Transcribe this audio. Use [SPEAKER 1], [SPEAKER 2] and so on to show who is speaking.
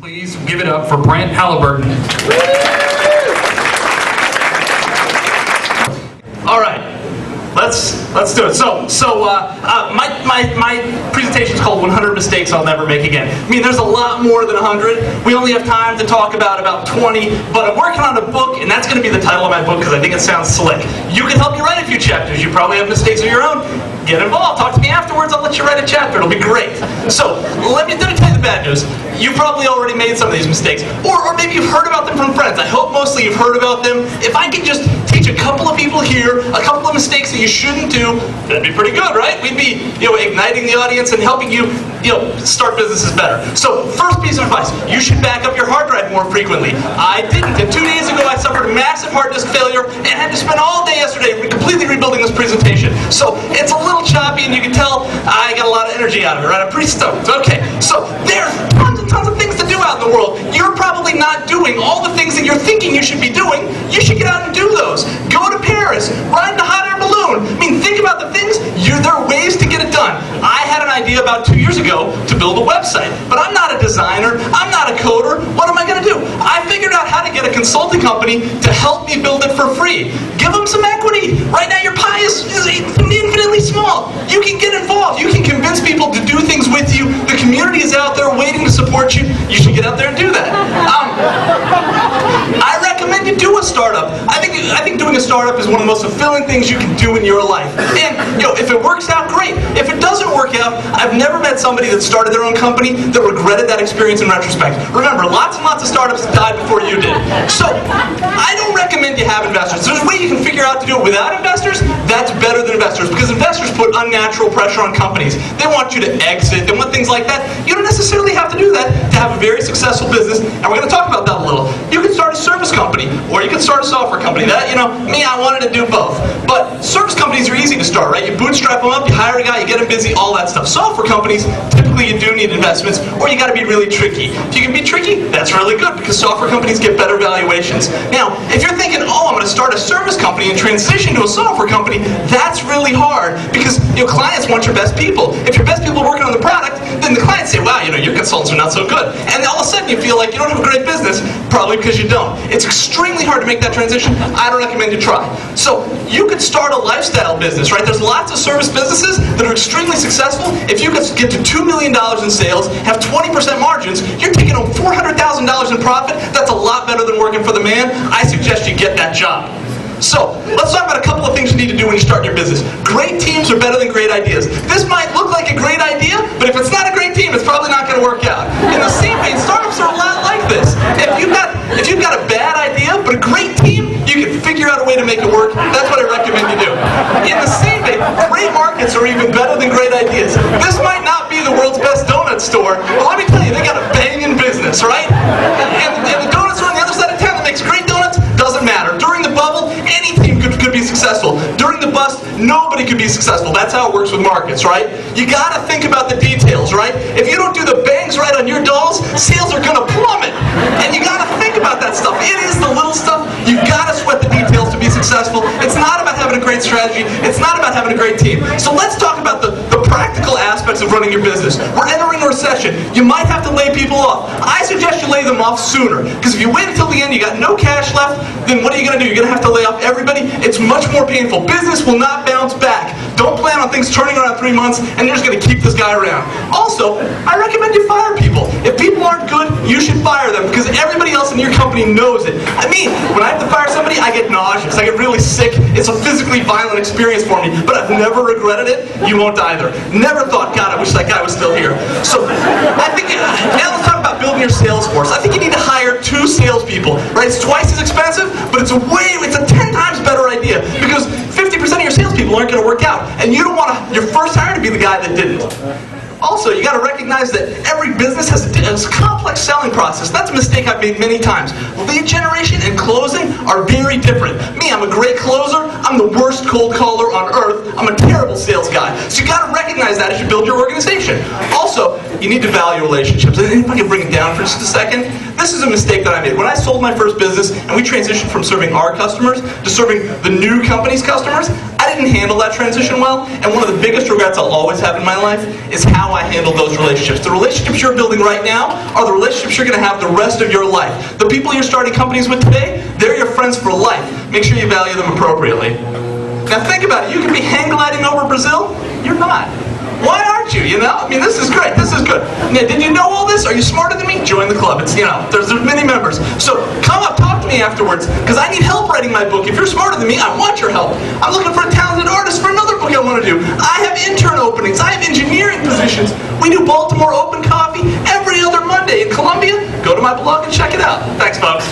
[SPEAKER 1] Please give it up for Brent Halliburton.
[SPEAKER 2] All right, let's do it. My presentation is called 100 Mistakes I'll Never Make Again. I mean, there's a lot more than 100. We only have time to talk about 20, but I'm working on a book, and that's going to be the title of my book because I think it sounds slick. You can help me write a few chapters. You probably have mistakes of your own. Get involved. Talk to me afterwards. I'll let you write a chapter. It'll be great. So let me tell you the bad news. You probably already made some of these mistakes, or maybe you've heard about them from friends. I hope mostly you've heard about them. If I could just teach a couple of people here a couple of mistakes that you shouldn't do, that'd be pretty good, right? We'd be, igniting the audience and helping you, start businesses better. So first piece of advice: you should back up your hard drive more frequently. I didn't, and 2 days ago I suffered a massive hard disk failure and had to spend all day yesterday completely rebuilding this presentation. So it's a little choppy, and you can tell I got a lot of energy out of it, right? I'm pretty stoked. Okay, so there's tons and tons of things to do out in the world. You're probably not doing all the things that you're thinking you should be doing. You should get out and do those. Go to Paris, ride the hot air balloon. I mean, think about the things. There are ways to get it done. I had an idea about 2 years ago to build a website, but I'm not a designer. I'm not a coder. What am I going to do? I figured out how to get a consulting company to help me build it for free. Give them some equity. Right now, your pie is infinitely small. You can get involved. You can convince people to do things with you. The community is out there waiting to support you. You should get out there and do that. I recommend you do a startup. I think doing a startup is one of the most fulfilling things you can do in your life. And if it works out, great. If it doesn't work out, I've never met somebody that started their own company that regretted that experience in retrospect. Remember, lots and lots of startups died before you did. So I don't recommend you have investors. There's a way you can figure out to do it without investors. That's better than investors, because investors put unnatural pressure on companies. They want you to exit. They want things like that. You don't necessarily have to do that to have a very successful business, and we're going to talk about that a little. You can start a service company, or you can start a software company. That, me, I wanted to do both. But service companies are easy to start, right? You bootstrap them up, you hire a guy, you get him busy, all that stuff. Software companies, typically you do need investments, or you got to be really tricky. If you can be tricky, that's really good, because software companies get better valuations. Now, if you're thinking, I'm going to start a service company and transition to a software company, that's really hard, because clients want your best people. If your best people are working on the product, then the clients say, wow, your consultants are not so good. And all of a sudden you feel like you don't have a great business, probably because you don't. It's extremely hard to make that transition. I don't recommend you try. So you could start a lifestyle business, right? There's lots of service businesses that are extremely successful. If you could get to $2 million in sales, have 20% margins, you're taking home $400,000 in profit. That's a lot better than working for the man. I suggest you get that job. So, let's talk about a couple of things you need to do when you start your business. Great teams are better than great ideas. This might look like a great idea, but if it's not a great team, it's probably not going to work out. In the same vein, startups are a lot like this. If you've got a bad idea, but a great team, you can figure out a way to make it work. That's what I recommend you do. In the same vein, great markets are even better than great ideas. This might not be the world's best donut store, but let me tell you, they got a banging business, right? And the donut store on the other side of town that makes great donuts doesn't matter. During the bubble, any team could be successful. During the bust, nobody could be successful. That's how it works with markets, right? You gotta think about the details, right? If you don't do the bangs right on your dolls, sales are gonna plummet. And you gotta think about that stuff. It is the little stuff. You gotta sweat the details to be successful. It's not about having a great strategy. It's not about having a great team. So let's talk about the practical aspects of running your business. We're entering a recession. You might have to lay people off. I suggest you lay them off sooner, because if you wait until the end, you got no cash left, then what are you going to do? You're going to have to lay off everybody. It's much more painful. Business will not bounce back. Don't plan on things turning around 3 months, and you're just going to keep this guy around. Also, I recommend you fire people. If people aren't good, you should fire them, because everybody else in your company knows it. I mean, when I have to fire somebody, I get nauseous. I get really sick. It's a physically violent experience for me, but I've never regretted it. You won't either. Never thought, God, I wish that guy was still here. So, I think, now let's talk about building your sales force. I think you need to hire 2 salespeople, right? It's twice as expensive, but it's a 10 times better idea, because 50% of your salespeople aren't going to work out, and you don't want your first hire to be the guy that didn't. Also, you got to recognize that every business has a complex selling process. That's a mistake I've made many times. Lead generation and closing are very different. Me, I'm a great closer. I'm the worst cold caller on earth. I'm a terrible sales guy. So you got to recognize that as you build your organization. Also, you need to value relationships. And if I can bring it down for just a second, this is a mistake that I made. When I sold my first business and we transitioned from serving our customers to serving the new company's customers, I I didn't handle that transition well, and one of the biggest regrets I'll always have in my life is how I handled those relationships. The relationships you're building right now are the relationships you're going to have the rest of your life. The people you're starting companies with today, they're your friends for life. Make sure you value them appropriately. Now think about it. You can be hang gliding over Brazil. You're not. Why aren't you? You know? I mean, this is great. This is good. Now, did you know all this? Are you smarter than me? Join the club. It's, you know, there's many members. So come up, talk to me afterwards, because I need help writing my book. If you're smarter than me, I want your help. I'm looking for a talented artist for another book I want to do. I have intern openings. I have engineering positions. We do Baltimore open coffee every other Monday in Columbia. Go to my blog and check it out. Thanks, folks.